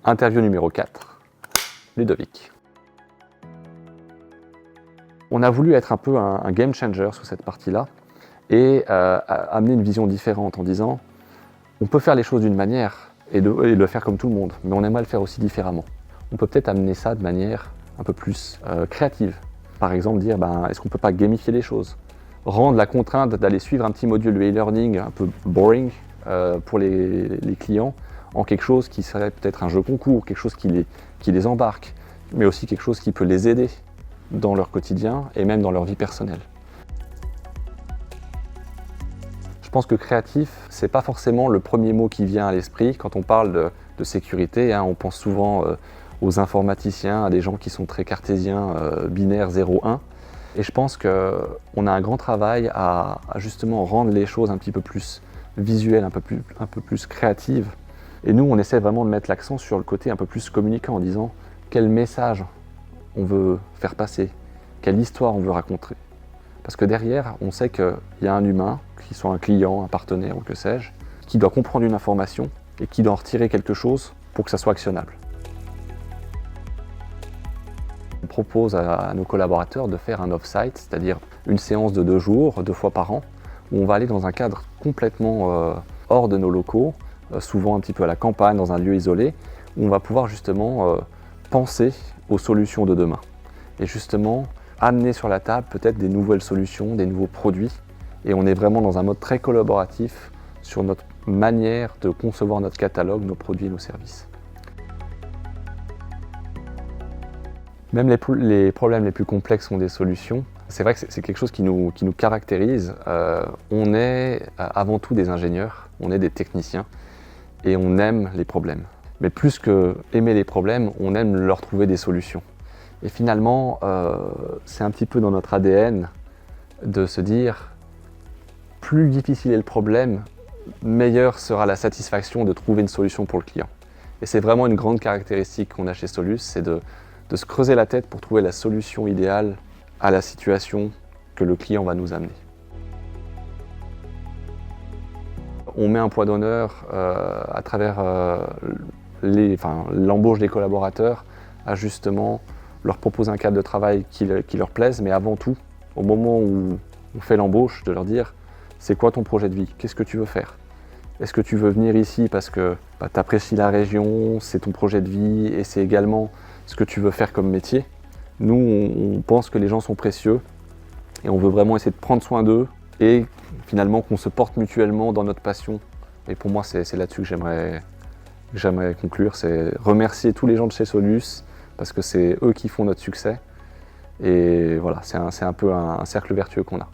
Interview numéro 4, Ludovic. On a voulu être un peu un game changer sur cette partie-là et amener une vision différente en disant on peut faire les choses d'une manière et le faire comme tout le monde, mais on aimerait le faire aussi différemment. On peut peut-être amener ça de manière un peu plus créative. Par exemple, dire est-ce qu'on ne peut pas gamifier les choses? Rendre la contrainte d'aller suivre un petit module de e-learning un peu boring pour les clients en quelque chose qui serait peut-être un jeu concours, quelque chose qui les embarque, mais aussi quelque chose qui peut les aider dans leur quotidien et même dans leur vie personnelle. Je pense que créatif, c'est pas forcément le premier mot qui vient à l'esprit. Quand on parle de sécurité, on pense souvent aux informaticiens, à des gens qui sont très cartésiens, binaires 0-1. Et je pense qu'on a un grand travail à justement rendre les choses un petit peu plus visuelles, un peu plus créatives. Et nous, on essaie vraiment de mettre l'accent sur le côté un peu plus communicant en disant quel message on veut faire passer, quelle histoire on veut raconter. Parce que derrière, on sait qu'il y a un humain, qu'il soit un client, un partenaire ou que sais-je, qui doit comprendre une information et qui doit en retirer quelque chose pour que ça soit actionnable. On propose à nos collaborateurs de faire un off-site, c'est-à-dire une séance de 2 jours, 2 fois par an, où on va aller dans un cadre complètement hors de nos locaux, souvent un petit peu à la campagne, dans un lieu isolé, où on va pouvoir justement penser aux solutions de demain. Et justement, amener sur la table peut-être des nouvelles solutions, des nouveaux produits. Et on est vraiment dans un mode très collaboratif sur notre manière de concevoir notre catalogue, nos produits et nos services. Même les problèmes les plus complexes ont des solutions. C'est vrai que c'est quelque chose qui nous caractérise. On est avant tout des ingénieurs, on est des techniciens et on aime les problèmes. Mais plus que aimer les problèmes, on aime leur trouver des solutions. Et finalement, c'est un petit peu dans notre ADN de se dire plus difficile est le problème, meilleure sera la satisfaction de trouver une solution pour le client. Et c'est vraiment une grande caractéristique qu'on a chez Solus, c'est de se creuser la tête pour trouver la solution idéale à la situation que le client va nous amener. On met un point d'honneur à travers l'embauche des collaborateurs à justement leur proposer un cadre de travail qui leur plaise, mais avant tout, au moment où on fait l'embauche, de leur dire c'est quoi ton projet de vie, qu'est-ce que tu veux faire? Est-ce que tu veux venir ici parce que tu apprécies la région, c'est ton projet de vie et c'est également ce que tu veux faire comme métier? Nous, on pense que les gens sont précieux et on veut vraiment essayer de prendre soin d'eux et finalement qu'on se porte mutuellement dans notre passion. Et pour moi, c'est là-dessus que j'aimerais conclure, c'est remercier tous les gens de chez Solus parce que c'est eux qui font notre succès. Et voilà, c'est un peu un cercle vertueux qu'on a.